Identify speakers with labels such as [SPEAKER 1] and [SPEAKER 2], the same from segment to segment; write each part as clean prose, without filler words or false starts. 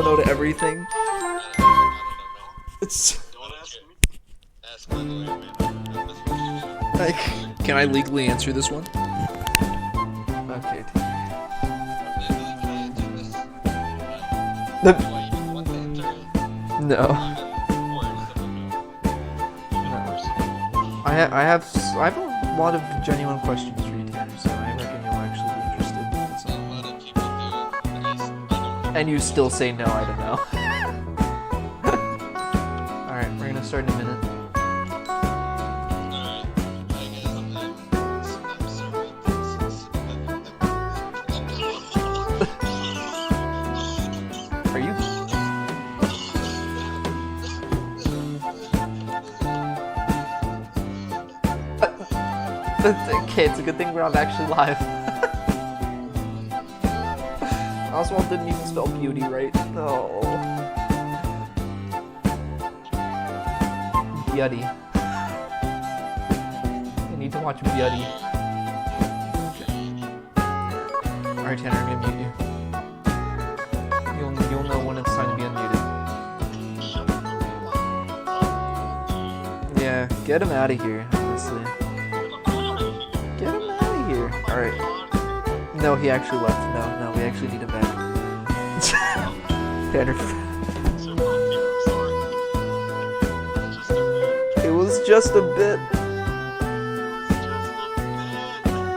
[SPEAKER 1] no to everything. It's
[SPEAKER 2] Don't ask me. Ask my lawyer, man.
[SPEAKER 1] like, can I legally answer this one? Okay. The... No. I have a lot of genuine questions for you, Tanner, so I reckon you'll actually be interested. And you still say no, I don't know. Alright, we're gonna start in a minute. Are you... Okay, it's a good thing we're not actually live. Oswald didn't even spell beauty right. No. Beauty. I need to watch Beauty. Okay. Alright, Tanner, I'm gonna mute you. You'll know when it's time to be unmuted. Yeah, get him out of here, honestly. Get him out of here. Alright. No, he actually left. No, we actually need him back. Tanner. It was just a bit.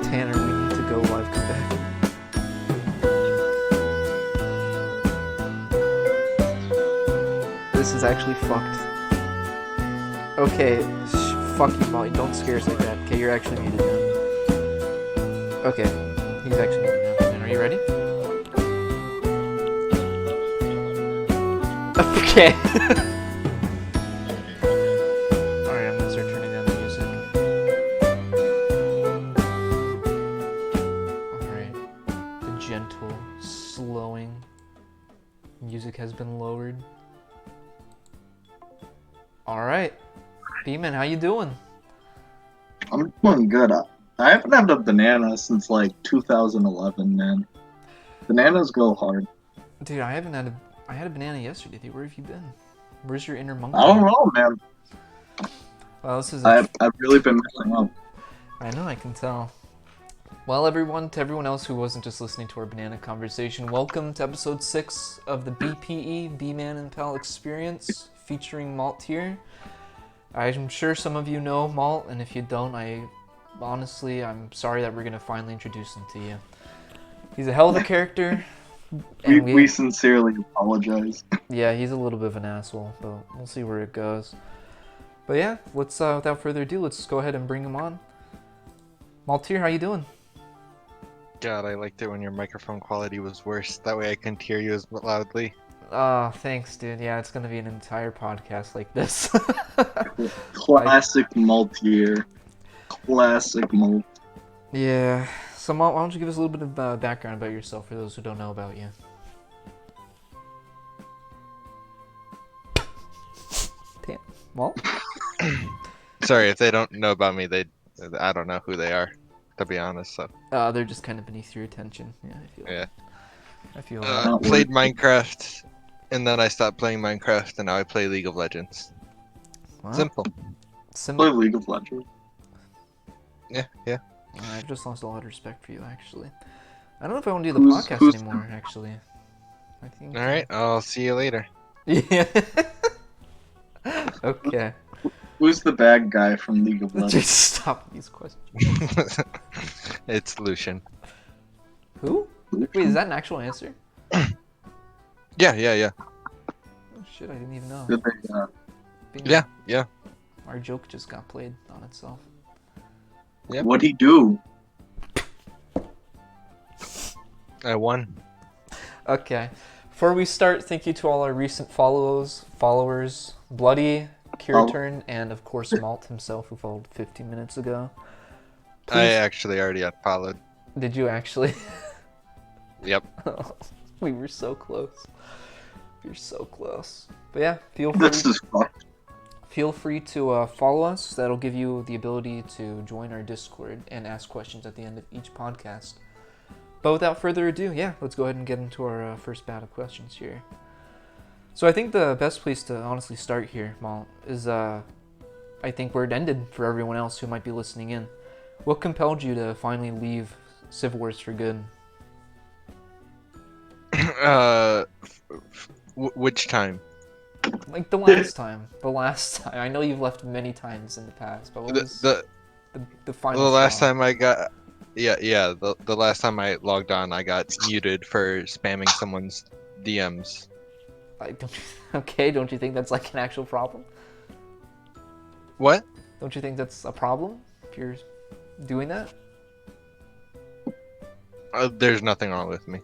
[SPEAKER 1] Tanner, we need to go live. Come back. This is actually fucked. Okay, fuck you, Molly. Don't scare us like that. Okay, you're actually muted now. Okay, he's actually muted now. And are you ready? Okay. Alright, I'm gonna start turning down the music. Alright. The gentle, slowing music has been lowered. Alright. BMan, how you doing?
[SPEAKER 3] I'm doing good. I haven't had a banana since like 2011, man. Bananas go hard.
[SPEAKER 1] Dude, I had a banana yesterday. Dude, where have you been? Where's your inner monkey?
[SPEAKER 3] I don't know, man.
[SPEAKER 1] Well, this is
[SPEAKER 3] I've really been messing up.
[SPEAKER 1] I know, I can tell. Well, to everyone else who wasn't just listening to our banana conversation, welcome to episode 6 of the BPE, BMan and Pell Experience, featuring Maltier. I'm sure some of you know Malt, and if you don't, I'm sorry that we're going to finally introduce him to you. He's a hell of a character.
[SPEAKER 3] We sincerely apologize.
[SPEAKER 1] Yeah, he's a little bit of an asshole, but we'll see where it goes. But yeah, let's without further ado, let's go ahead and bring him on. Maltier, how you doing?
[SPEAKER 2] God, I liked it when your microphone quality was worse. That way I couldn't hear you as loudly.
[SPEAKER 1] Thanks, dude. Yeah, it's gonna be an entire podcast like this.
[SPEAKER 3] Classic Maltier. Classic Malt.
[SPEAKER 1] Yeah. So, Malt, why don't you give us a little bit of background about yourself for those who don't know about you? Damn. Malt?
[SPEAKER 2] Sorry, if they don't know about me, I don't know who they are, to be honest. So.
[SPEAKER 1] They're just kind of beneath your attention. Yeah, I feel
[SPEAKER 2] played Minecraft, and then I stopped playing Minecraft, and now I play League of Legends.
[SPEAKER 1] Wow.
[SPEAKER 2] Simple.
[SPEAKER 3] Play League of Legends.
[SPEAKER 2] Yeah.
[SPEAKER 1] I've just lost a lot of respect for you, actually. I don't know if I want to do the podcast anymore, actually. I think.
[SPEAKER 2] All right, I'll see you later.
[SPEAKER 1] Yeah. Okay.
[SPEAKER 3] Who's the bad guy from League of Legends?
[SPEAKER 1] Just stop these questions.
[SPEAKER 2] It's Lucian.
[SPEAKER 1] Who? Wait, is that an actual answer?
[SPEAKER 2] Yeah.
[SPEAKER 1] Oh shit, I didn't even know.
[SPEAKER 3] Good thing,
[SPEAKER 2] Yeah.
[SPEAKER 1] Our joke just got played on itself.
[SPEAKER 2] Yep.
[SPEAKER 3] What'd he do?
[SPEAKER 2] I won.
[SPEAKER 1] Okay. Before we start, thank you to all our recent followers, Bloody, Kiraturn, and of course Malt himself, who followed 15 minutes ago. Please...
[SPEAKER 2] I actually already unfollowed.
[SPEAKER 1] Did you actually?
[SPEAKER 2] Yep.
[SPEAKER 1] We were so close. You're so close. But yeah, feel free.
[SPEAKER 3] This is fucked.
[SPEAKER 1] Feel free to follow us. That'll give you the ability to join our Discord and ask questions at the end of each podcast. But without further ado, yeah, let's go ahead and get into our first battle of questions here. So I think the best place to honestly start here, Mal, is I think where it ended for everyone else who might be listening in. What compelled you to finally leave Civ Wars for good?
[SPEAKER 2] Which time?
[SPEAKER 1] Like the last time. The last time. I know you've left many times in the past, but what was
[SPEAKER 2] The
[SPEAKER 1] the final
[SPEAKER 2] the last
[SPEAKER 1] straw?
[SPEAKER 2] time I got, yeah, the last time I logged on, I got muted for spamming someone's DMs.
[SPEAKER 1] Okay, don't you think that's like an actual problem?
[SPEAKER 2] What?
[SPEAKER 1] Don't you think that's a problem if you're doing that?
[SPEAKER 2] There's nothing wrong with me.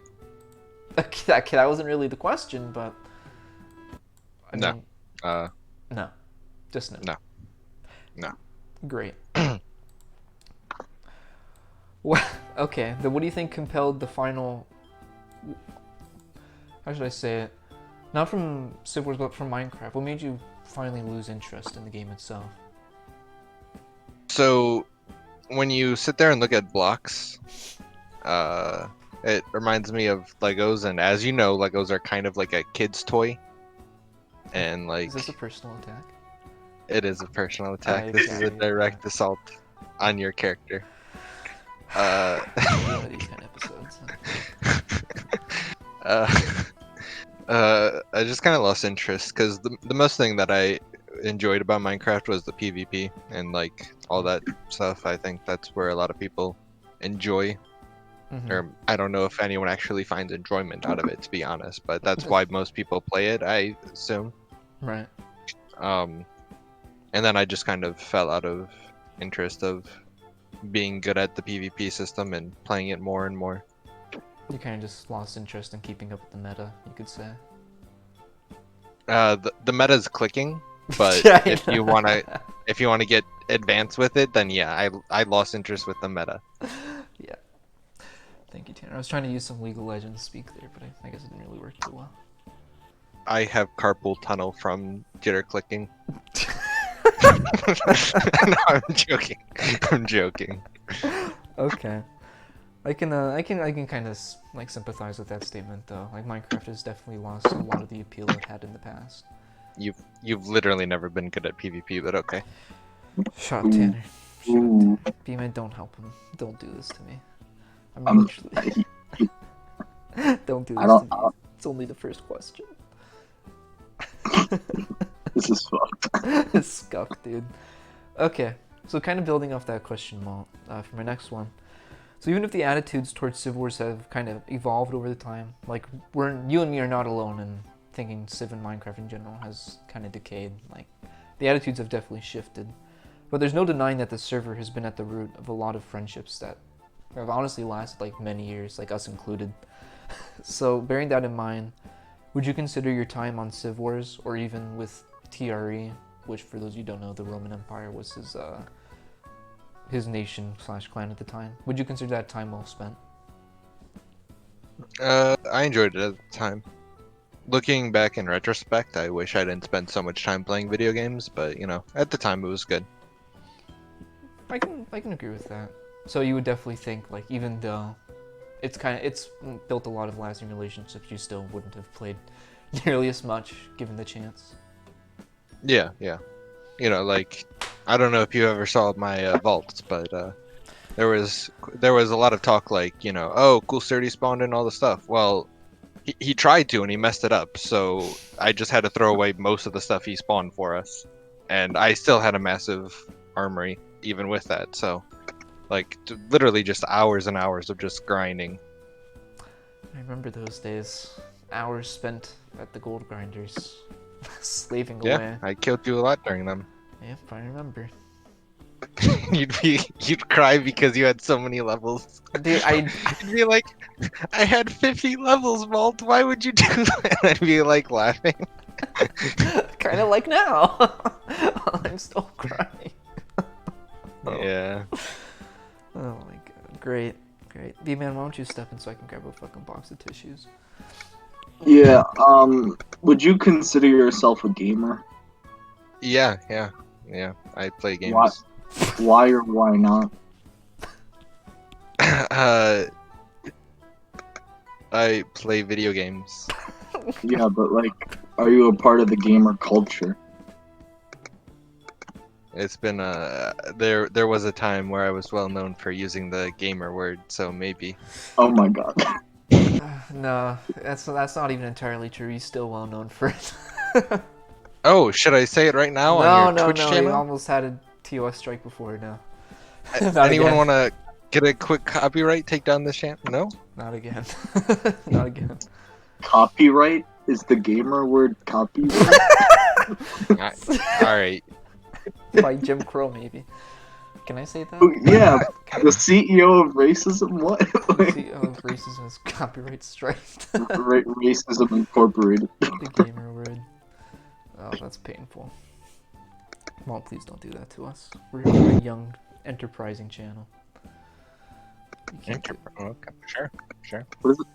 [SPEAKER 1] That wasn't really the question, but I
[SPEAKER 2] No.
[SPEAKER 1] mean,
[SPEAKER 2] Uh,
[SPEAKER 1] no, just no.
[SPEAKER 2] no, no.
[SPEAKER 1] Great. Well, okay, then what do you think compelled the final? How should I say it? Not from Civ Wars, but from Minecraft. What made you finally lose interest in the game itself?
[SPEAKER 2] So, when you sit there and look at blocks, it reminds me of Legos, and as you know, Legos are kind of like a kid's toy. And like,
[SPEAKER 1] Is this a personal attack?
[SPEAKER 2] it is a personal attack.
[SPEAKER 1] I
[SPEAKER 2] This is a
[SPEAKER 1] appreciate
[SPEAKER 2] direct assault on your character. Uh,
[SPEAKER 1] One of these kind of episodes.
[SPEAKER 2] I just kind of lost interest because the most thing that I enjoyed about Minecraft was the PvP and like all that stuff. I think that's where a lot of people enjoy,
[SPEAKER 1] Mhm.
[SPEAKER 2] or I don't know if anyone actually finds enjoyment out of it, to be honest. But that's why most people play it, I assume.
[SPEAKER 1] Right.
[SPEAKER 2] And then I just kind of fell out of interest of being good at the PvP system and playing it more and more.
[SPEAKER 1] You kind of just lost interest in keeping up with the meta, you could say.
[SPEAKER 2] The meta's clicking, but
[SPEAKER 1] Yeah, I
[SPEAKER 2] if you
[SPEAKER 1] know.
[SPEAKER 2] wanna get advanced with it, then yeah, I lost interest with the meta.
[SPEAKER 1] Yeah. Thank you, Tanner. I was trying to use some League of Legends speak there, but I guess it didn't really work too well.
[SPEAKER 2] I have carpal tunnel from jitter clicking. No, I'm joking. I'm joking.
[SPEAKER 1] Okay. I can kind of like sympathize with that statement though. Like Minecraft has definitely lost a lot of the appeal it had in the past.
[SPEAKER 2] You've literally never been good at PvP, but okay.
[SPEAKER 1] Shut up, Tanner. Shut up,
[SPEAKER 3] Ooh.
[SPEAKER 1] Tanner. BMan, don't help him. Don't do this to me. I'm
[SPEAKER 3] I'm-
[SPEAKER 1] literally. Don't do
[SPEAKER 3] I
[SPEAKER 1] this to
[SPEAKER 3] don't.
[SPEAKER 1] me. It's only the first question.
[SPEAKER 3] This is fucked.
[SPEAKER 1] Scuffed, dude. Okay, so kind of building off that question, Malt, for my next one. So even if the attitudes towards Civ Wars have kind of evolved over the time, like you and me are not alone in thinking Civ and Minecraft in general has kind of decayed. Like the attitudes have definitely shifted, but there's no denying that the server has been at the root of a lot of friendships that have honestly lasted like many years, like us included. So bearing that in mind, would you consider your time on Civ Wars or even with TRE, which for those of you who don't know, the Roman Empire was his nation / clan at the time. Would you consider that time well spent?
[SPEAKER 2] I enjoyed it at the time. Looking back in retrospect, I wish I didn't spend so much time playing video games, but you know, at the time it was good.
[SPEAKER 1] I can agree with that. So you would definitely think like even though it's built a lot of lasting relationships, you still wouldn't have played nearly as much given the chance.
[SPEAKER 2] Yeah. You know, like I don't know if you ever saw my vaults, but there was a lot of talk like, you know, oh, cool sturdy spawned and all the stuff. Well, he tried to and he messed it up, so I just had to throw away most of the stuff he spawned for us, and I still had a massive armory even with that. So, like, literally just hours and hours of just grinding.
[SPEAKER 1] I remember those days. Hours spent at the gold grinders, slaving
[SPEAKER 2] Yeah,
[SPEAKER 1] away.
[SPEAKER 2] I killed you a lot during them.
[SPEAKER 1] Yep, I remember.
[SPEAKER 2] You'd cry because you had so many levels.
[SPEAKER 1] Dude,
[SPEAKER 2] You'd be like, I had 50 levels, Malt. Why would you do that? I'd be like laughing.
[SPEAKER 1] kind of like now. I'm still crying.
[SPEAKER 2] Yeah.
[SPEAKER 1] Oh my god, great. BMan, why don't you step in so I can grab a fucking box of tissues?
[SPEAKER 3] Yeah. Would you consider yourself a gamer?
[SPEAKER 2] Yeah. I play games.
[SPEAKER 3] Why? Why or why not?
[SPEAKER 2] I play video games.
[SPEAKER 3] Yeah, but like, Are you a part of the gamer culture?
[SPEAKER 2] It's been there was a time where I was well known for using the gamer word, so maybe.
[SPEAKER 3] Oh my god.
[SPEAKER 1] No, that's not even entirely true. He's still well known for it.
[SPEAKER 2] Oh, should I say it right now on
[SPEAKER 1] No,
[SPEAKER 2] your
[SPEAKER 1] no,
[SPEAKER 2] Twitch
[SPEAKER 1] no. You
[SPEAKER 2] channel?
[SPEAKER 1] almost had a TOS strike before. No, not
[SPEAKER 2] Anyone
[SPEAKER 1] again.
[SPEAKER 2] want to get a quick copyright, take down this channel? No?
[SPEAKER 1] Not again. Not again.
[SPEAKER 3] Copyright? Is the gamer word copyright?
[SPEAKER 2] Alright.
[SPEAKER 1] By Jim Crow, maybe. Can I say that?
[SPEAKER 3] Oh, yeah,
[SPEAKER 1] Can
[SPEAKER 3] the CEO of racism? What? Like,
[SPEAKER 1] CEO of racism is copyright strike.
[SPEAKER 3] Racism Incorporated.
[SPEAKER 1] The gamer word. Oh, that's painful. Well, please don't do that to us. We're a young, enterprising channel. You can't do-
[SPEAKER 2] Okay, sure.
[SPEAKER 3] What is it?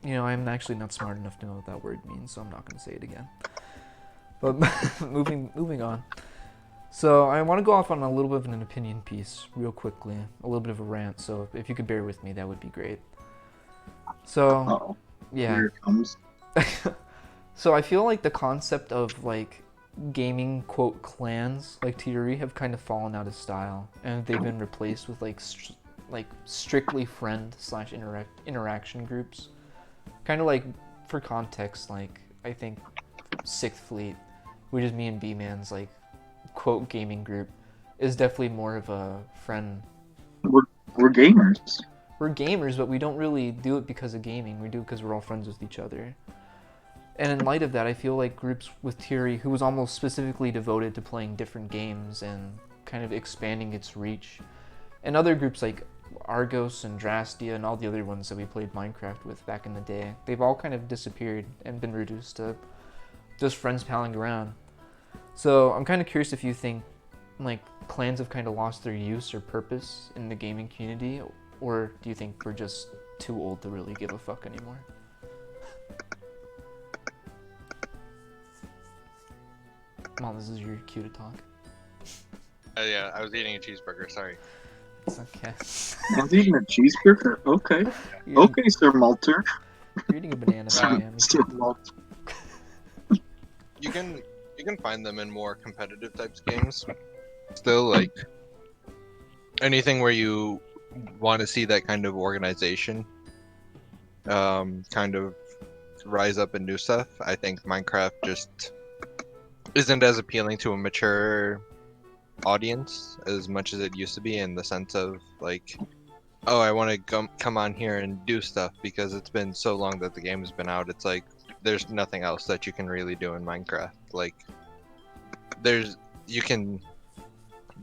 [SPEAKER 1] You know, I'm actually not smart enough to know what that word means, so I'm not going to say it again. But moving on. So I want to go off on a little bit of an opinion piece real quickly, a little bit of a rant. So if you could bear with me, that would be great. So
[SPEAKER 3] Uh-oh.
[SPEAKER 1] yeah.
[SPEAKER 3] Here it comes.
[SPEAKER 1] So I feel like the concept of like gaming quote clans like TRE have kind of fallen out of style, and they've been replaced with like strictly friend slash interaction groups. Kind of like, for context, like I think Sixth Fleet, which is me and BMan's like quote gaming group, is definitely more of a friend.
[SPEAKER 3] We're gamers.
[SPEAKER 1] We're gamers, but we don't really do it because of gaming. We do it because we're all friends with each other. And in light of that, I feel like groups with Thierry, who was almost specifically devoted to playing different games and kind of expanding its reach, and other groups like Argos and Drastia and all the other ones that we played Minecraft with back in the day, they've all kind of disappeared and been reduced to just friends palling around. So I'm kind of curious if you think like clans have kind of lost their use or purpose in the gaming community, or do you think we're just too old to really give a fuck anymore? Mom, this is your cue to talk.
[SPEAKER 2] Yeah, I was eating a cheeseburger, sorry.
[SPEAKER 1] It's okay.
[SPEAKER 3] I was eating a cheeseburger? Okay.
[SPEAKER 1] You're,
[SPEAKER 3] Okay, Sir Malter.
[SPEAKER 1] you're eating a banana, man.
[SPEAKER 3] Sir Malter.
[SPEAKER 2] You can find them in more competitive types games. Still, like anything where you want to see that kind of organization, kind of rise up and do stuff. I think Minecraft just isn't as appealing to a mature audience as much as it used to be, in the sense of like, oh, I want to come on here and do stuff because it's been so long that the game has been out. It's like there's nothing else that you can really do in Minecraft. Like you can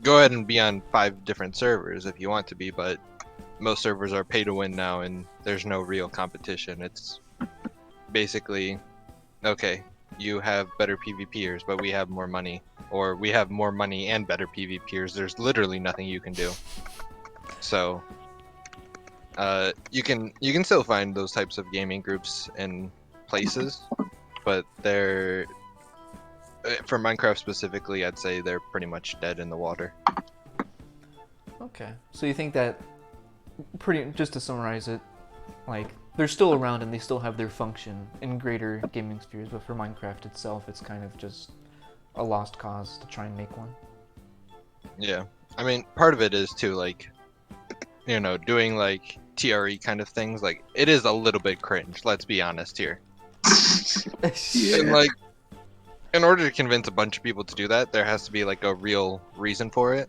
[SPEAKER 2] go ahead and be on 5 different servers if you want to be, but most servers are pay to win now and there's no real competition. It's basically, okay, you have better PvPers, but we have more money, or we have more money and better PvPers. There's literally nothing you can do. So you can still find those types of gaming groups in places, but they're for Minecraft specifically, I'd say they're pretty much dead in the water.
[SPEAKER 1] Okay. So you think that, just to summarize it, like, they're still around and they still have their function in greater gaming spheres, but for Minecraft itself, it's kind of just a lost cause to try and make one.
[SPEAKER 2] Yeah. I mean, part of it is too, like, doing like TRE kind of things. Like, it is a little bit cringe, let's be honest here. And like, in order to convince a bunch of people to do that, there has to be like a real reason for it.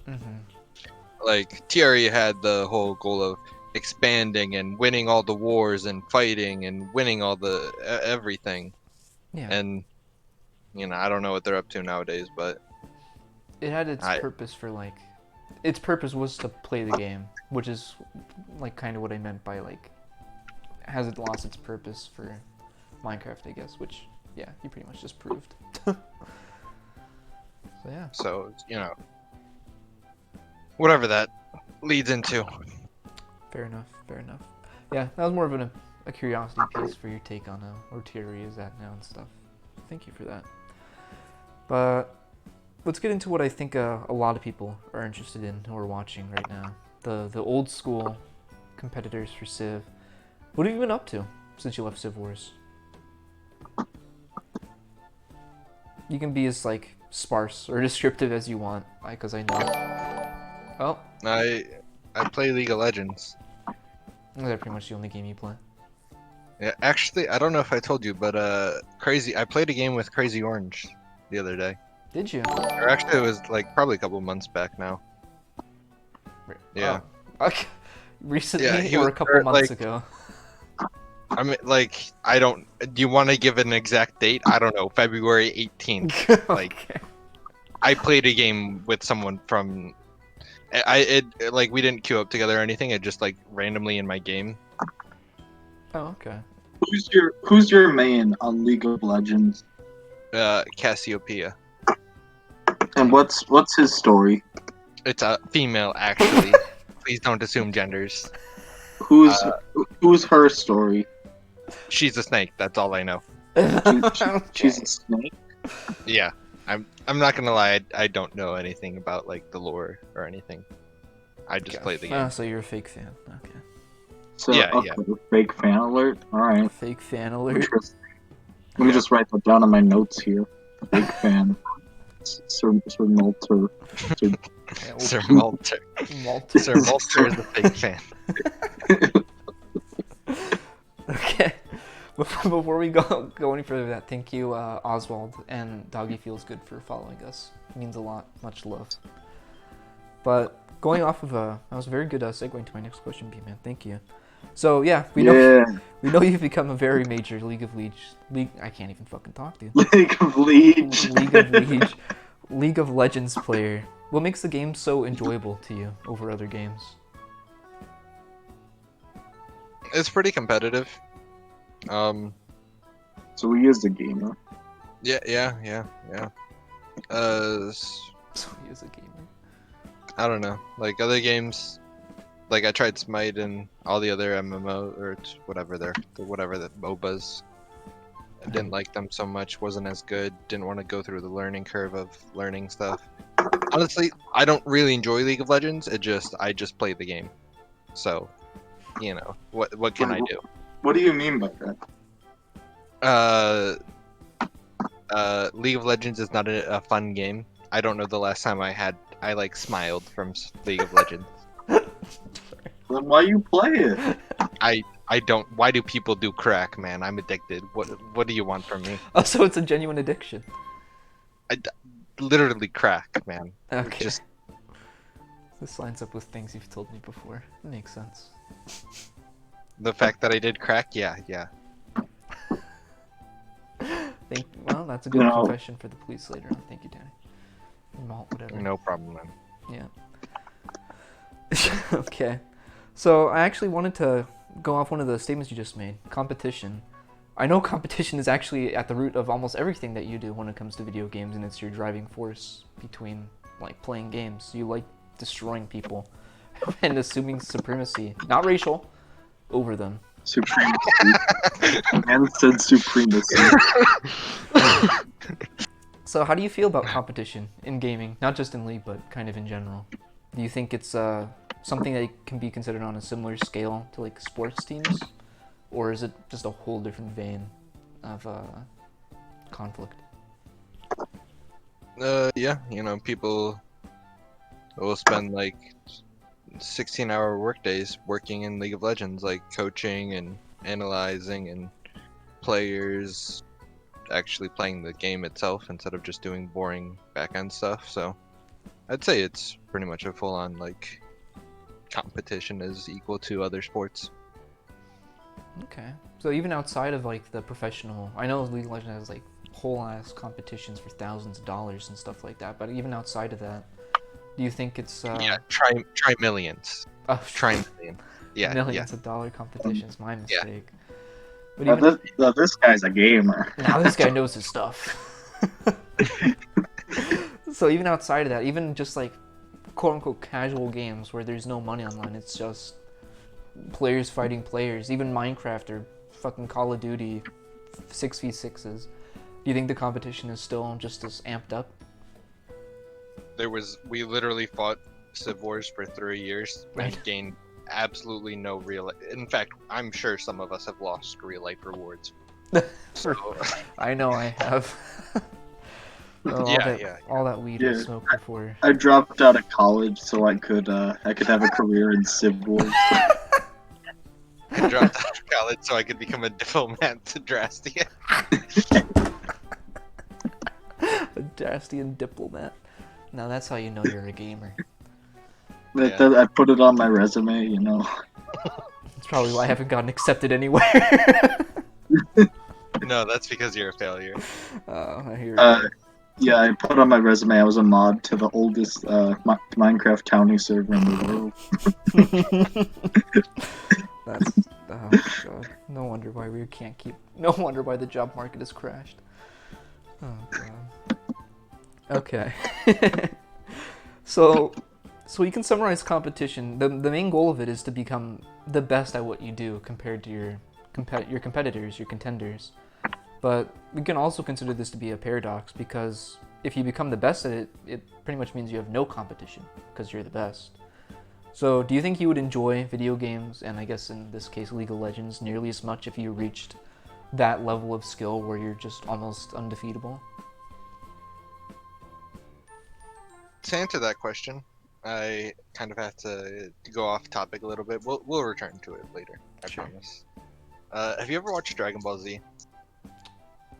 [SPEAKER 1] Mm-hmm.
[SPEAKER 2] Like, TRE had the whole goal of expanding and winning all the wars and fighting and winning all the everything.
[SPEAKER 1] Yeah.
[SPEAKER 2] And I don't know what they're up to nowadays, but
[SPEAKER 1] It had its purpose for like, its purpose was to play the game, which is like kind of what I meant by like, has it lost its purpose for Minecraft, I guess, which, yeah, you pretty much just proved. So yeah.
[SPEAKER 2] So, whatever that leads into.
[SPEAKER 1] Fair enough, fair enough. Yeah, that was more of a curiosity piece for your take on where TRE is at now and stuff. Thank you for that. But let's get into what I think a lot of people are interested in who are watching right now. The old school competitors for Civ. What have you been up to since you left Civ Wars? You can be as like sparse or descriptive as you want, because I know. Oh,
[SPEAKER 2] I play League of Legends.
[SPEAKER 1] that's pretty much the only game you play.
[SPEAKER 2] Yeah, actually, I don't know if I told you, but I played a game with Crazy Orange the other day.
[SPEAKER 1] Did you?
[SPEAKER 2] Or actually, it was like probably a couple months back now. Yeah.
[SPEAKER 1] Oh. Okay. Recently
[SPEAKER 2] Yeah, he
[SPEAKER 1] or
[SPEAKER 2] was
[SPEAKER 1] a couple months
[SPEAKER 2] like,
[SPEAKER 1] ago?
[SPEAKER 2] I mean, like, I don't. Do you want to give an exact date? I don't know. February 18th. Like,
[SPEAKER 1] Okay.
[SPEAKER 2] I played a game with someone from. Like we didn't queue up together or anything. It just like randomly in my game.
[SPEAKER 1] Oh, okay.
[SPEAKER 3] Who's your main on League of Legends?
[SPEAKER 2] Cassiopeia.
[SPEAKER 3] And what's his story?
[SPEAKER 2] It's a female, actually. Please don't assume genders.
[SPEAKER 3] Who's her story?
[SPEAKER 2] She's a snake. That's all I know.
[SPEAKER 3] She's a snake.
[SPEAKER 2] Yeah, I'm not gonna lie. I don't know anything about like the lore or anything. I just play the game.
[SPEAKER 1] So you're a fake fan. Okay.
[SPEAKER 3] So
[SPEAKER 2] Yeah,
[SPEAKER 3] okay,
[SPEAKER 2] yeah.
[SPEAKER 3] Fake fan alert. All right.
[SPEAKER 1] Fake fan alert.
[SPEAKER 3] Interesting. Let me just write that down in my notes here. Fake fan. Sir Malter.
[SPEAKER 2] Sir Malter.
[SPEAKER 1] Malter.
[SPEAKER 2] Sir Malter is a fake fan.
[SPEAKER 1] Okay. Before we go any further with that, thank you, Oswald and Doggy Feels Good for following us. It means a lot. Much love. But going off of that was a very good segue into my next question, B-Man. Thank you. So yeah, we know you've become a very major League. I can't even fucking talk, dude.
[SPEAKER 3] League of Legends.
[SPEAKER 1] League of Legends player. What makes the game so enjoyable to you over other games?
[SPEAKER 2] It's pretty competitive.
[SPEAKER 3] So he is a gamer.
[SPEAKER 2] Yeah.
[SPEAKER 1] So he is a gamer.
[SPEAKER 2] I don't know. Like other games, like I tried Smite and all the other MMO or whatever the MOBAs. I didn't like them so much. Wasn't as good. Didn't want to go through the learning curve of learning stuff. Honestly, I don't really enjoy League of Legends. I just play the game. So, you know, what can I do?
[SPEAKER 3] What do you mean by that?
[SPEAKER 2] League of Legends is not a fun game. I don't know the last time I like smiled from League of Legends.
[SPEAKER 3] Then why you play it?
[SPEAKER 2] I don't. Why do people do crack, man? I'm addicted. What do you want from me?
[SPEAKER 1] Oh, so it's a genuine addiction.
[SPEAKER 2] Literally crack, man.
[SPEAKER 1] Okay.
[SPEAKER 2] Just
[SPEAKER 1] This lines up with things you've told me before. It makes sense.
[SPEAKER 2] the fact that I did crack, yeah.
[SPEAKER 1] Well, that's a good
[SPEAKER 3] No.
[SPEAKER 1] confession for the police later on. Thank you, Danny. Malt, whatever.
[SPEAKER 2] No problem, man.
[SPEAKER 1] Yeah. Okay. So I actually wanted to go off one of the statements you just made. Competition. I know competition is actually at the root of almost everything that you do when it comes to video games, and it's your driving force between like playing games. You like destroying people and assuming supremacy, not racial, over them.
[SPEAKER 3] Supremacy. Man said supremacy.
[SPEAKER 1] So how do you feel about competition in gaming? Not just in League, but kind of in general. Do you think it's something that can be considered on a similar scale to like sports teams? Or is it just a whole different vein of conflict?
[SPEAKER 2] Yeah, you know, people will spend like 16-hour workdays working in League of Legends, like coaching and analyzing and players actually playing the game itself instead of just doing boring back-end stuff. So I'd say it's pretty much a full-on like competition is equal to other sports.
[SPEAKER 1] Okay. So even outside of like the professional, I know League of Legends has like whole ass competitions for thousands of dollars and stuff like that, but even outside of that, do you think it's
[SPEAKER 2] Yeah, try millions. Try million. Yeah,
[SPEAKER 1] millions of dollar competitions? My mistake. But
[SPEAKER 3] Now this guy's a gamer.
[SPEAKER 1] now this guy knows his stuff. So even outside of that, even just like quote unquote casual games where there's no money online, it's just players fighting players. Even Minecraft or fucking Call of Duty 6v6s. Do you think the competition is still just as amped up?
[SPEAKER 2] We literally fought Civ Wars for 3 years
[SPEAKER 1] Right.
[SPEAKER 2] and gained absolutely no real. In fact, I'm sure some of us have lost real life rewards. So
[SPEAKER 1] I know I have. All that weed
[SPEAKER 3] Yeah.
[SPEAKER 1] was smoked before.
[SPEAKER 3] I dropped out of college so I could have a career in Civ Wars.
[SPEAKER 2] I dropped out of college so I could become a diplomat to Drastia.
[SPEAKER 1] A Dastian diplomat. Now that's how you know you're a gamer.
[SPEAKER 3] I put it on my resume, you know.
[SPEAKER 1] That's probably why I haven't gotten accepted anywhere.
[SPEAKER 2] No, that's because you're a failure.
[SPEAKER 1] I hear
[SPEAKER 3] Uh, yeah, I put on my resume I was a mod to the oldest Minecraft townie server in the world.
[SPEAKER 1] That's oh god. No wonder why we can't keep. No wonder why the job market has crashed. Oh god. Okay. So you can summarize competition. The main goal of it is to become the best at what you do compared to your competitors, your contenders. But we can also consider this to be a paradox because if you become the best at it, it pretty much means you have no competition because you're the best. So do you think you would enjoy video games, and I guess in this case League of Legends, nearly as much if you reached that level of skill where you're just almost undefeatable?
[SPEAKER 2] To answer that question, I kind of have to go off topic a little bit. We'll return to it later. I promise. Have you ever watched Dragon Ball Z?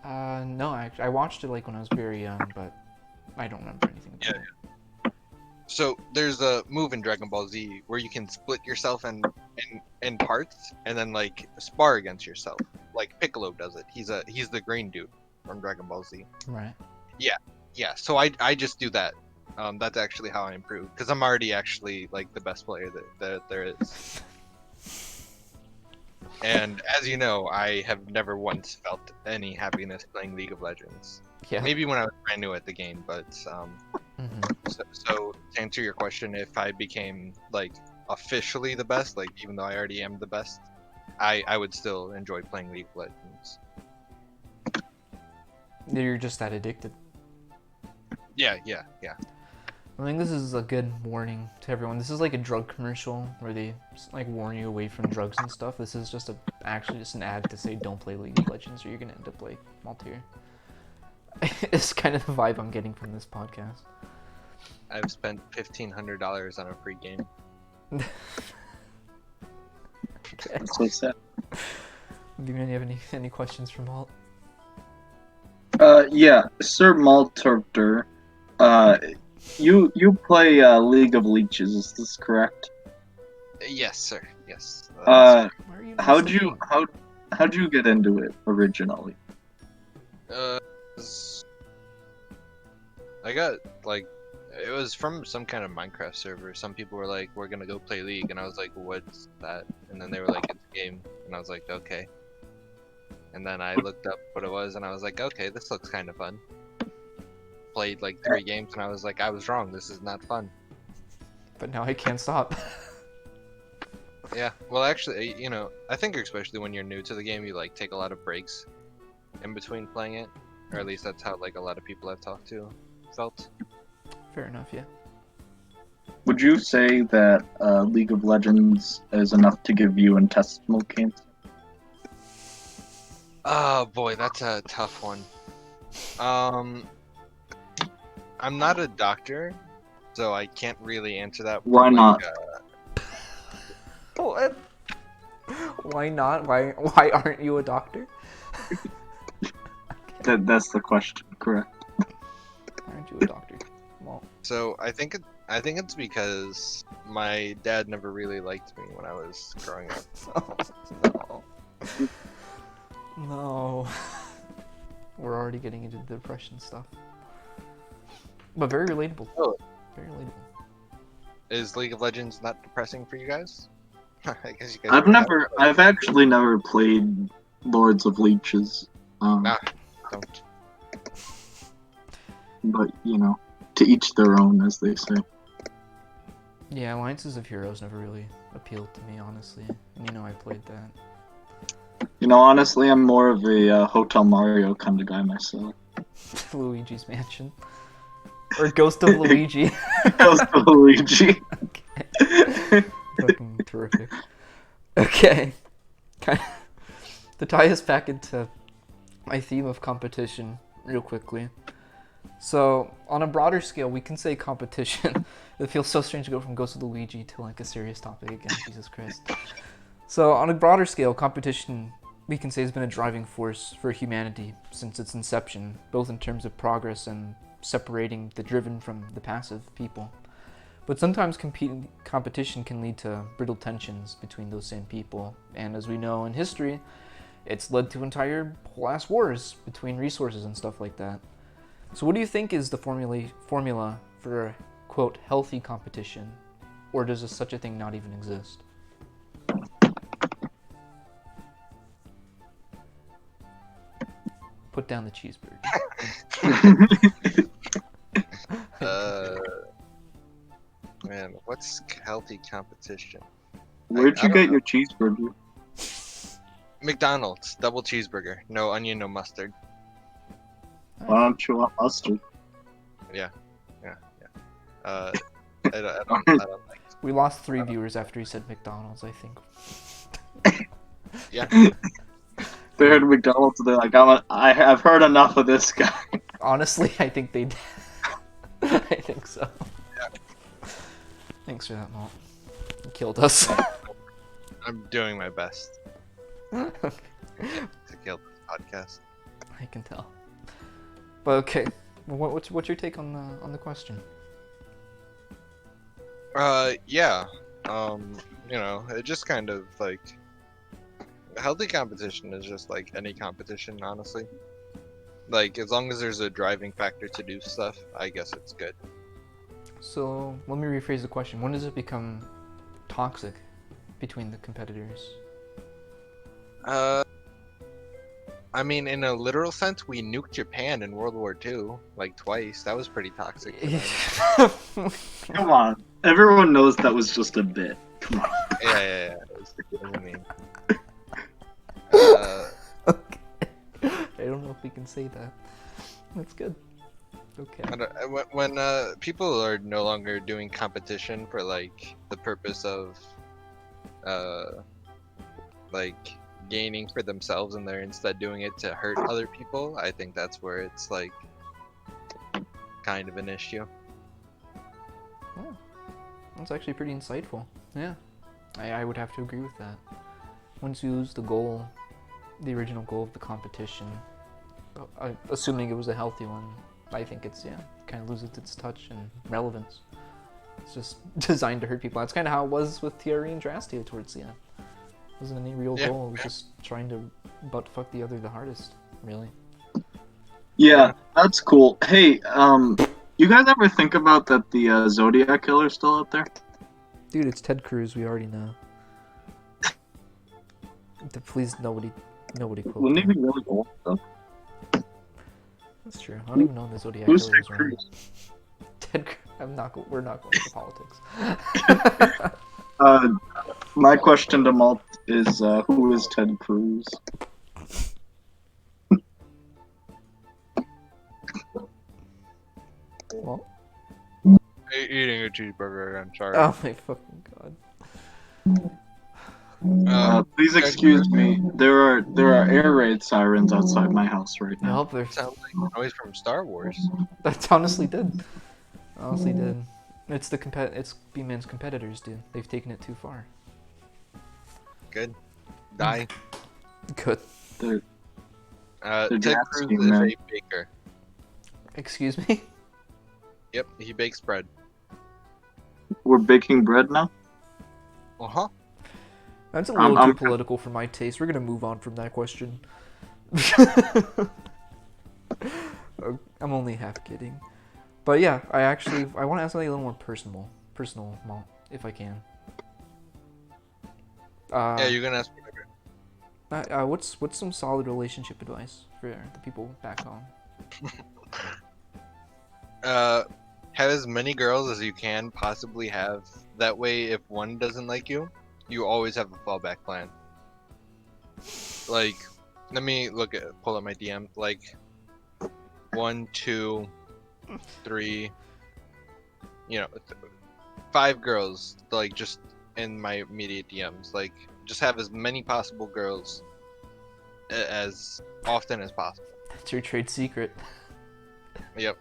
[SPEAKER 1] No, actually, I watched it like when I was very young, but I don't remember anything about it.
[SPEAKER 2] So there's a move in Dragon Ball Z where you can split yourself in parts and then like spar against yourself. Like Piccolo does it. He's the green dude from Dragon Ball Z.
[SPEAKER 1] Right.
[SPEAKER 2] Yeah. So I just do that. That's actually how I improve because I'm already actually like the best player that there is. And as you know, I have never once felt any happiness playing League of Legends.
[SPEAKER 1] Yeah.
[SPEAKER 2] Maybe when I was brand new at the game, but so to answer your question, if I became like officially the best, like even though I already am the best, I would still enjoy playing League of Legends.
[SPEAKER 1] You're just that addicted.
[SPEAKER 2] Yeah.
[SPEAKER 1] I think this is a good warning to everyone. This is like a drug commercial where they like warn you away from drugs and stuff. This is just actually just an ad to say don't play League of Legends or you're gonna end up like Maltier. It's kind of the vibe I'm getting from this podcast.
[SPEAKER 2] I've spent $1,500 on a free game.
[SPEAKER 3] That's so sad.
[SPEAKER 1] Do you have any questions for Malt?
[SPEAKER 3] Yeah, Sir Maltorter, you play League of Leeches, is this correct?
[SPEAKER 2] Yes, sir. Yes.
[SPEAKER 3] How'd
[SPEAKER 1] sleeping?
[SPEAKER 3] you get into it originally?
[SPEAKER 2] I got like it was from some kind of Minecraft server. Some people were like, "We're gonna go play League," and I was like, "What's that?" And then they were like, "It's a game," and I was like, "Okay." And then I looked up what it was, and I was like, "Okay, this looks kind of fun." Played like 3 games, and I was like, "I was wrong. This is not fun."
[SPEAKER 1] But now I can't stop.
[SPEAKER 2] Yeah. Well, actually, I think especially when you're new to the game, you like take a lot of breaks in between playing it, or at least that's how like a lot of people I've talked to felt.
[SPEAKER 1] Fair enough, yeah.
[SPEAKER 3] Would you say that League of Legends is enough to give you intestinal cancer?
[SPEAKER 2] Oh boy, that's a tough one. I'm not a doctor, so I can't really answer that.
[SPEAKER 3] Why not?
[SPEAKER 1] What? Why not? Why aren't you a doctor?
[SPEAKER 3] That's the question, correct?
[SPEAKER 1] Why aren't you a doctor? Well,
[SPEAKER 2] So I think it's because my dad never really liked me when I was growing up.
[SPEAKER 1] no. No. We're already getting into the depression stuff. But very relatable.
[SPEAKER 2] Oh.
[SPEAKER 1] Very relatable.
[SPEAKER 2] Is League of Legends not depressing for you guys? I guess you guys.
[SPEAKER 3] I've actually never played Lords of Leeches.
[SPEAKER 2] Nah, don't.
[SPEAKER 3] But to each their own, as they say.
[SPEAKER 1] Yeah, Alliances of Heroes never really appealed to me, honestly. And I played that.
[SPEAKER 3] Honestly, I'm more of a Hotel Mario kind of guy myself.
[SPEAKER 1] Luigi's Mansion. Or Ghost of Luigi.
[SPEAKER 3] Ghost of Luigi.
[SPEAKER 1] Okay. Fucking terrific. Okay. To tie us back into my theme of competition real quickly. So, on a broader scale, we can say competition. It feels so strange to go from Ghost of Luigi to like a serious topic again, Jesus Christ. So, on a broader scale, competition, we can say, has been a driving force for humanity since its inception, both in terms of progress and separating the driven from the passive people. But sometimes competition can lead to brittle tensions between those same people, and as we know in history, it's led to entire class wars between resources and stuff like that. So what do you think is the formula for, quote, healthy competition? Or does such a thing not even exist? Put down the cheeseburger.
[SPEAKER 2] Man, what's healthy competition?
[SPEAKER 3] Where'd
[SPEAKER 2] I
[SPEAKER 3] you
[SPEAKER 2] don't
[SPEAKER 3] get
[SPEAKER 2] know.
[SPEAKER 3] your cheeseburger?
[SPEAKER 2] McDonald's, double cheeseburger, no onion, no mustard.
[SPEAKER 3] Why don't you want mustard?
[SPEAKER 2] Yeah. I don't like.
[SPEAKER 1] We lost 3 viewers after he said McDonald's, I think.
[SPEAKER 2] Yeah.
[SPEAKER 3] They heard McDonald's, they're like, I've heard enough of this guy.
[SPEAKER 1] Honestly, I think they did. I think so.
[SPEAKER 2] Yeah.
[SPEAKER 1] Thanks for that, Malt. You killed us.
[SPEAKER 2] I'm doing my best to kill this podcast.
[SPEAKER 1] I can tell. But okay, what's your take on the question?
[SPEAKER 2] Yeah. It just kind of like healthy competition is just like any competition, honestly. Like as long as there's a driving factor to do stuff, I guess it's good.
[SPEAKER 1] So let me rephrase the question. When does it become toxic between the competitors?
[SPEAKER 2] I mean, in a literal sense, we nuked Japan in World War II, like twice. That was pretty toxic.
[SPEAKER 3] Come on. Everyone knows that was just a bit. Come on.
[SPEAKER 2] Yeah. It was really mean.
[SPEAKER 1] Okay. I don't know if we can say that. That's good. Okay.
[SPEAKER 2] When people are no longer doing competition for like the purpose of like gaining for themselves and they're instead doing it to hurt other people, I think that's where it's like kind of an issue.
[SPEAKER 1] Oh, that's actually pretty insightful. Yeah, I would have to agree with that. Once you lose the goal, the original goal of the competition, assuming it was a healthy one, I think it's, kind of loses its touch and relevance. It's just designed to hurt people. That's kind of how it was with Thierry and Drastia towards the end. It wasn't any real goal. It was just trying to butt fuck the other the hardest, really.
[SPEAKER 3] Yeah, that's cool. Hey, you guys ever think about that the Zodiac Killer's still out there?
[SPEAKER 1] Dude, it's Ted Cruz. We already know. Please, nobody quote
[SPEAKER 3] Wouldn't he
[SPEAKER 1] that.
[SPEAKER 3] be really old though?
[SPEAKER 1] That's true. I don't even know when the Zodiac
[SPEAKER 3] Who's
[SPEAKER 1] Killer
[SPEAKER 3] Ted
[SPEAKER 1] was around.
[SPEAKER 3] Cruz?
[SPEAKER 1] Ted Cruz. We're not going to politics.
[SPEAKER 3] My question to Malt is, who is Ted Cruz?
[SPEAKER 1] Well,
[SPEAKER 2] Eating a cheeseburger, I'm sorry.
[SPEAKER 1] oh my fucking god.
[SPEAKER 3] Please excuse me. There are air raid sirens outside my house right
[SPEAKER 1] I
[SPEAKER 3] now.
[SPEAKER 1] hope there's.
[SPEAKER 2] Sounds like noise from Star Wars.
[SPEAKER 1] That's honestly did. Honestly did. It's it's BMan's competitors, dude. They've taken it too far.
[SPEAKER 2] Good. Die.
[SPEAKER 1] Good.
[SPEAKER 3] They're
[SPEAKER 2] Ted
[SPEAKER 3] gas
[SPEAKER 2] Cruz
[SPEAKER 3] team,
[SPEAKER 2] is
[SPEAKER 3] man.
[SPEAKER 2] a baker.
[SPEAKER 1] Excuse me?
[SPEAKER 2] Yep, he bakes bread.
[SPEAKER 3] We're baking bread now.
[SPEAKER 2] Uh-huh.
[SPEAKER 1] That's a little
[SPEAKER 3] I'm-
[SPEAKER 1] too political for my taste. We're gonna move on from that question. I'm only half kidding. But yeah, I want to ask something a little more personal, Malt, if I can.
[SPEAKER 2] Yeah, you're gonna ask me.
[SPEAKER 1] What's some solid relationship advice for the people back home?
[SPEAKER 2] Have as many girls as you can possibly have. That way, if one doesn't like you, you always have a fallback plan. Like, let me pull up my DM. Like, 1, 2, 3, 5 girls. Like, just in my immediate DMs. Like, just have as many possible girls as often as possible.
[SPEAKER 1] That's your trade secret.
[SPEAKER 2] Yep.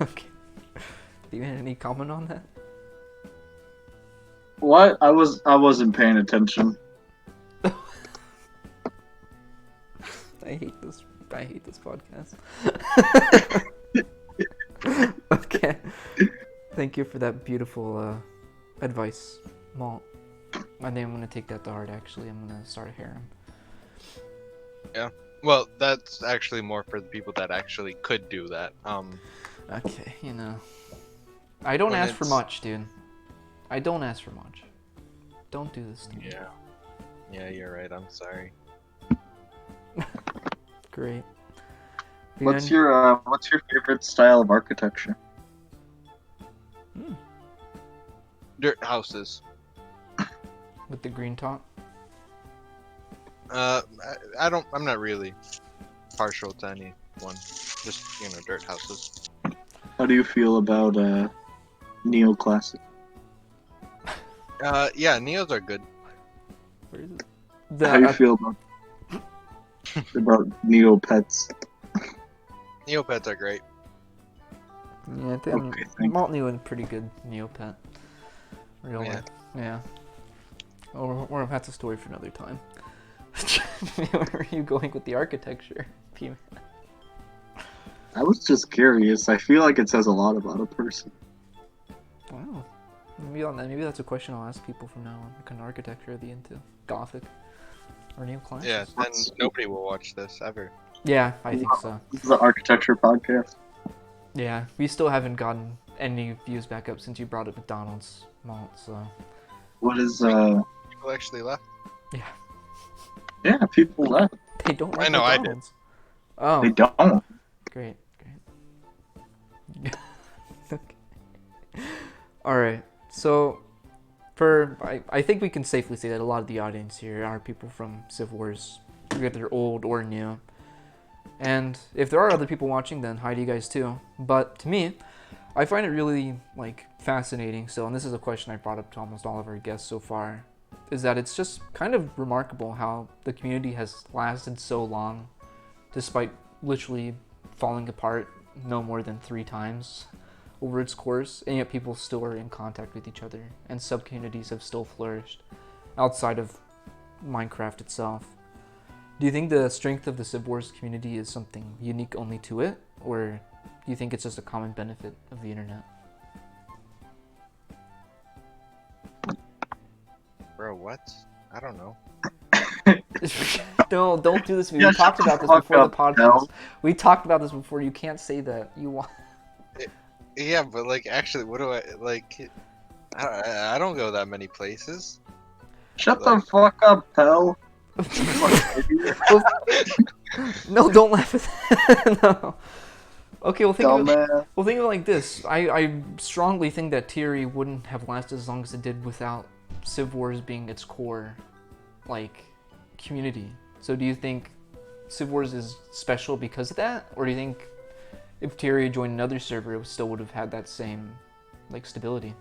[SPEAKER 1] Okay. Do you have any comment on that?
[SPEAKER 3] What? I wasn't paying attention.
[SPEAKER 1] I hate this podcast. Okay. Thank you for that beautiful advice, Malt. I think I'm gonna take that to heart. Actually, I'm gonna start a harem.
[SPEAKER 2] Well, that's actually more for the people that actually could do that.
[SPEAKER 1] Okay, I don't
[SPEAKER 2] When
[SPEAKER 1] ask for
[SPEAKER 2] it's-
[SPEAKER 1] much, dude. I don't ask for much. Don't do this to me.
[SPEAKER 2] Yeah. Yeah, you're right. I'm sorry.
[SPEAKER 1] Great.
[SPEAKER 3] What's your favorite style of architecture?
[SPEAKER 2] Dirt houses.
[SPEAKER 1] With the green top?
[SPEAKER 2] I'm not really partial to any one. Just, dirt houses.
[SPEAKER 3] How do you feel about neoclassic?
[SPEAKER 2] Yeah, Neos are good.
[SPEAKER 1] Where is it?
[SPEAKER 3] How do you feel about Neopets?
[SPEAKER 2] Neopets are great.
[SPEAKER 1] Yeah, I think
[SPEAKER 3] Okay, thank
[SPEAKER 1] Malt knew a pretty good Neopet. Really?
[SPEAKER 2] Yeah.
[SPEAKER 1] Yeah. Or that's a story for another time. Where are you going with the architecture? BMan?
[SPEAKER 3] I was just curious. I feel like it says a lot about a person.
[SPEAKER 1] Wow. Maybe that's a question I'll ask people from now on. What kind of architecture are they into? Gothic? Or neoclassic?
[SPEAKER 2] Yeah, then nobody will watch this ever.
[SPEAKER 1] Yeah, I think so.
[SPEAKER 3] This is an architecture podcast.
[SPEAKER 1] Yeah, we still haven't gotten any views back up since you brought up McDonald's, Malt, so...
[SPEAKER 3] What is
[SPEAKER 2] People actually left.
[SPEAKER 3] Yeah, people left.
[SPEAKER 1] They don't like
[SPEAKER 2] I know, I did.
[SPEAKER 1] McDonald's. Oh,
[SPEAKER 3] They don't.
[SPEAKER 1] great. Okay. Alright, so... I think we can safely say that a lot of the audience here are people from Civ Wars, whether old or new. And if there are other people watching, then hi to you guys too. But to me, I find it really fascinating. So, and this is a question I brought up to almost all of our guests so far, is that it's just kind of remarkable how the community has lasted so long, despite literally falling apart no more than 3 times over its course, and yet people still are in contact with each other, and sub-communities have still flourished outside of Minecraft itself. Do you think the strength of the Civ Wars community is something unique only to it, or do you think it's just a common benefit of the internet?
[SPEAKER 2] Bro, what? I don't know.
[SPEAKER 1] No, don't do this to me.
[SPEAKER 3] Yeah,
[SPEAKER 1] We talked about this
[SPEAKER 3] fuck
[SPEAKER 1] before the
[SPEAKER 3] up,
[SPEAKER 1] podcast.
[SPEAKER 3] Mel.
[SPEAKER 1] We talked about this before. You can't say that. You want.
[SPEAKER 2] Yeah, but actually, what do I don't go that many places.
[SPEAKER 3] Shut the fuck up, Pell.
[SPEAKER 1] No, don't laugh at that. No. Okay, well think of it,
[SPEAKER 3] Dumbass.
[SPEAKER 1] well think of it like this. I strongly think that Thierry wouldn't have lasted as long as it did without Civ Wars being its core, community. So do you think Civ Wars is special because of that, or do you think if Thierry joined another server, it still would have had that same stability?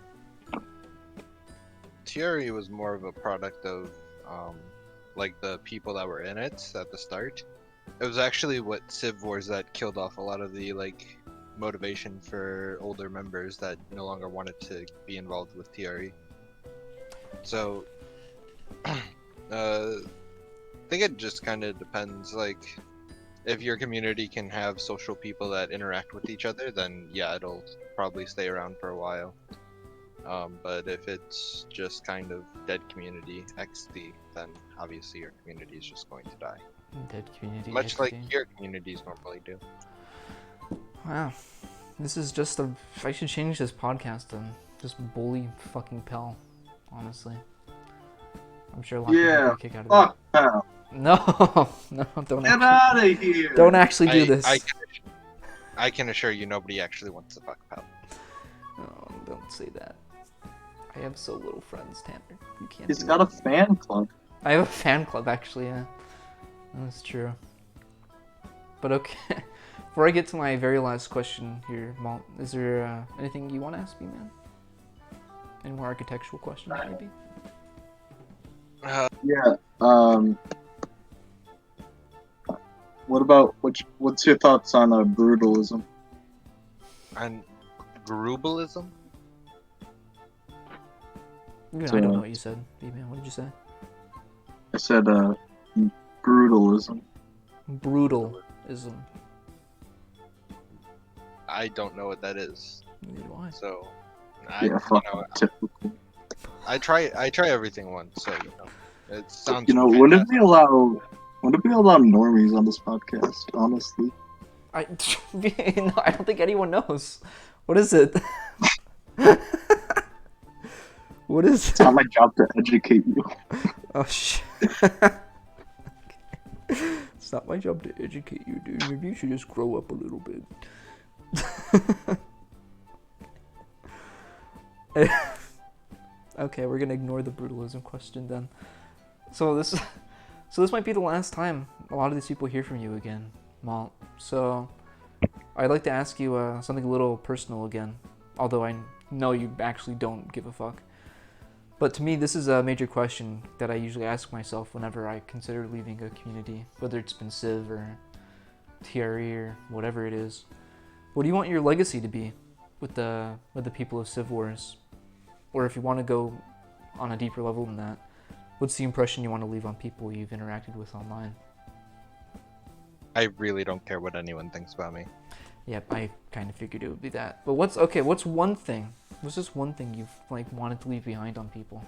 [SPEAKER 2] Theory was more of a product of the people that were in it at the start. It was actually what Civ Wars that killed off a lot of the motivation for older members that no longer wanted to be involved with Theory. So I think it just kind of depends. If your community can have social people that interact with each other, then yeah, it'll probably stay around for a while. But if it's just kind of dead community XD, then obviously your community is just going to die.
[SPEAKER 1] Dead community.
[SPEAKER 2] Much like
[SPEAKER 1] XD.
[SPEAKER 2] your communities normally do.
[SPEAKER 1] Wow. This is just I should change this podcast and just bully fucking Pell, honestly. I'm sure a lot of people
[SPEAKER 3] Yeah,
[SPEAKER 1] would kick out of
[SPEAKER 3] fuck Pell.
[SPEAKER 1] that. No, don't
[SPEAKER 3] Get
[SPEAKER 1] actually,
[SPEAKER 3] out of here.
[SPEAKER 1] don't actually do this.
[SPEAKER 2] I can assure you nobody actually wants to fuck Pell.
[SPEAKER 1] No, don't say that. I have so little friends, Tanner. You can't.
[SPEAKER 3] He's
[SPEAKER 1] do
[SPEAKER 3] got
[SPEAKER 1] that.
[SPEAKER 3] a fan club.
[SPEAKER 1] I have a fan club, actually. Yeah, that's true. But okay, before I get to my very last question here, Malt, is there anything you want to ask me, man? Any more architectural questions, maybe?
[SPEAKER 3] Yeah. What about what's your thoughts on brutalism?
[SPEAKER 2] And Grubalism?
[SPEAKER 1] Even
[SPEAKER 3] So,
[SPEAKER 1] I don't know what you said. BMan, what did you say?
[SPEAKER 3] I said brutalism.
[SPEAKER 1] Brutalism.
[SPEAKER 2] I don't know what that is.
[SPEAKER 1] Neither do I.
[SPEAKER 2] So,
[SPEAKER 3] Yeah, fucking typical.
[SPEAKER 2] I try everything once, so it sounds
[SPEAKER 3] You know,
[SPEAKER 2] fantastic.
[SPEAKER 3] wouldn't we allow normies on this podcast? Honestly,
[SPEAKER 1] No, I don't think anyone knows. What is it? What is
[SPEAKER 3] it's
[SPEAKER 1] it?
[SPEAKER 3] not my job to educate you.
[SPEAKER 1] Oh shit. It's not my job to educate you, dude. Maybe you should just grow up a little bit. Okay, we're gonna ignore the brutalism question then. So this might be the last time a lot of these people hear from you again, Malt. So I'd like to ask you something a little personal again, although I know you actually don't give a fuck. But to me, this is a major question that I usually ask myself whenever I consider leaving a community, whether it's been Civ or TRE or whatever it is. What do you want your legacy to be with the people of Civ Wars? Or if you want to go on a deeper level than that, what's the impression you want to leave on people you've interacted with online?
[SPEAKER 2] I really don't care what anyone thinks about me.
[SPEAKER 1] Yep, I kind of figured it would be that. But what's one thing? What's just one thing you've wanted to leave behind on people?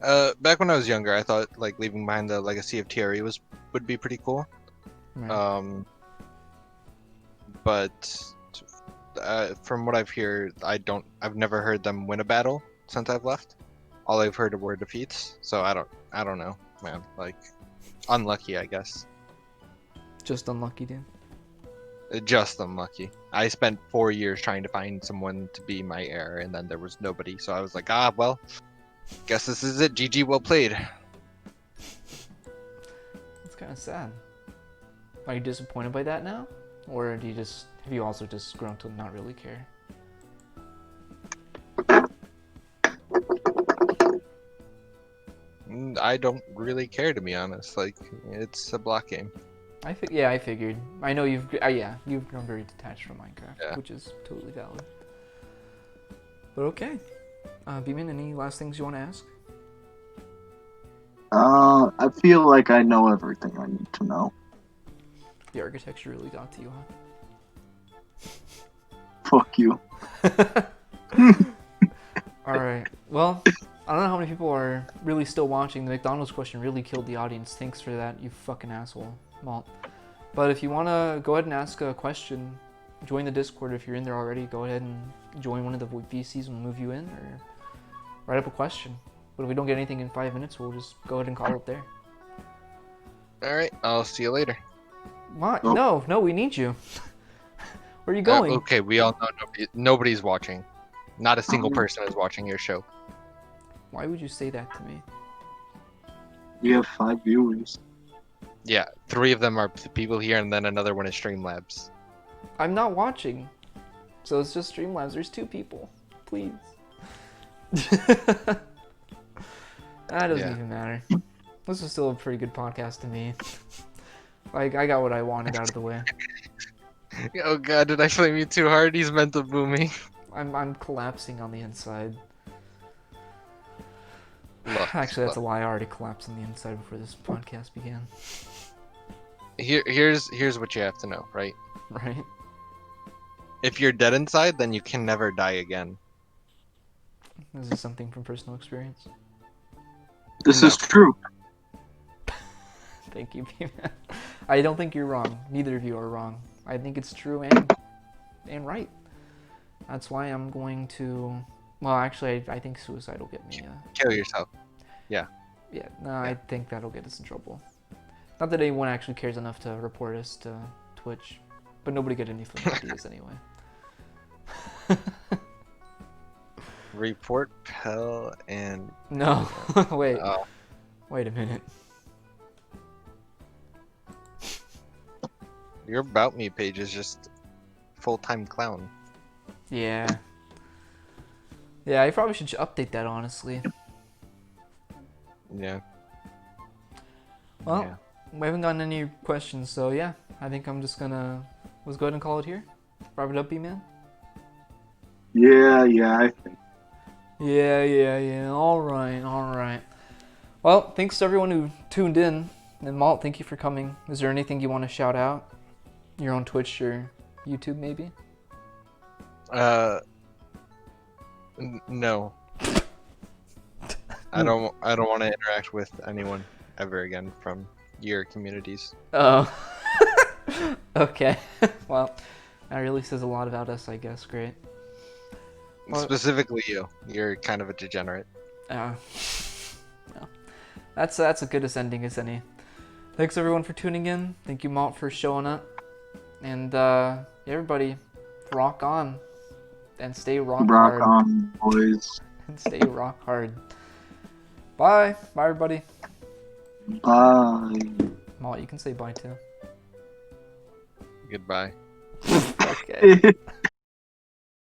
[SPEAKER 2] Back when I was younger, I thought leaving behind the legacy of TRE would be pretty cool.
[SPEAKER 1] Right.
[SPEAKER 2] But from what I've heard, I've never heard them win a battle since I've left. All I've heard were defeats. So I don't know, man. Unlucky, I guess.
[SPEAKER 1] Just unlucky, dude.
[SPEAKER 2] Just unlucky. I spent 4 years trying to find someone to be my heir, and then there was nobody. So I was like, well, guess this is it. GG, well played.
[SPEAKER 1] It's kind of sad. Are you disappointed by that now? Or have you also just grown to not really care?
[SPEAKER 2] I don't really care, to be honest. It's a block game.
[SPEAKER 1] I figured. I know you've grown very detached from Minecraft, which is totally valid. But okay. BMan, any last things you want to ask?
[SPEAKER 3] I feel like I know everything I need to know.
[SPEAKER 1] The architecture really got to you, huh?
[SPEAKER 3] Fuck you.
[SPEAKER 1] Alright. Well, I don't know how many people are really still watching. The McDonald's question really killed the audience. Thanks for that, you fucking asshole, Malt. But if you want to go ahead and ask a question, join the Discord. If you're in there already, go ahead and join one of the VCs and we'll move you in, or write up a question. But if we don't get anything in 5 minutes, we'll just go ahead and call it there.
[SPEAKER 2] Alright, I'll see you later.
[SPEAKER 1] What?
[SPEAKER 3] Oh.
[SPEAKER 1] No, we need you. Where are you going?
[SPEAKER 2] Okay, we all know nobody's watching. Not a single person is watching your show.
[SPEAKER 1] Why would you say that to me?
[SPEAKER 3] You have 5 viewers.
[SPEAKER 2] Yeah, 3 of them are people here, and then another one is Streamlabs.
[SPEAKER 1] I'm not watching. So it's just Streamlabs. There's 2 people. Please. That doesn't even matter. This is still a pretty good podcast to me. I got what I wanted out of the way.
[SPEAKER 2] Oh god, did I flame you too hard? He's mental booming.
[SPEAKER 1] I'm collapsing on the inside.
[SPEAKER 2] Look,
[SPEAKER 1] Actually, that's a lie. I already collapsed on the inside before this podcast began.
[SPEAKER 2] Here's what you have to know, right?
[SPEAKER 1] Right?
[SPEAKER 2] If you're dead inside, then you can never die again.
[SPEAKER 1] Is this something from personal experience?
[SPEAKER 3] This
[SPEAKER 2] No.
[SPEAKER 3] is true.
[SPEAKER 1] Thank you, BMan. I don't think you're wrong. Neither of you are wrong. I think it's true and right. That's why I'm going to... Well, actually, I think suicide will get me...
[SPEAKER 2] Kill yourself.
[SPEAKER 1] Yeah, no, I think that'll get us in trouble. Not that anyone actually cares enough to report us to Twitch, but nobody get any fun ideas anyway.
[SPEAKER 2] Report Pell and...
[SPEAKER 1] No, wait.
[SPEAKER 2] Oh.
[SPEAKER 1] Wait a minute.
[SPEAKER 2] Your About Me page is just full-time clown.
[SPEAKER 1] Yeah. Yeah, I probably should update that, honestly.
[SPEAKER 2] Yeah.
[SPEAKER 1] Well,
[SPEAKER 2] Yeah.
[SPEAKER 1] we haven't gotten any questions, so yeah. I think I'm just gonna... Let's go ahead and call it here. Wrap it up, BMan?
[SPEAKER 3] Yeah, I think.
[SPEAKER 1] Yeah. All right. Well, thanks to everyone who tuned in. And Malt, thank you for coming. Is there anything you want to shout out? Your own Twitch or YouTube, maybe?
[SPEAKER 2] No. I don't want to interact with anyone ever again from your communities.
[SPEAKER 1] Oh. Okay. Well, that really says a lot about us, I guess. Great. Well-
[SPEAKER 2] Specifically you. You're kind of a degenerate.
[SPEAKER 1] No. That's a good as ending as any. Thanks everyone for tuning in. Thank you, Malt, for showing up. And everybody, rock on. And stay rock hard.
[SPEAKER 3] Rock on, boys.
[SPEAKER 1] And stay rock hard. Bye. Bye, everybody.
[SPEAKER 3] Bye.
[SPEAKER 1] Malt, you can say bye too.
[SPEAKER 2] Goodbye.
[SPEAKER 1] Okay.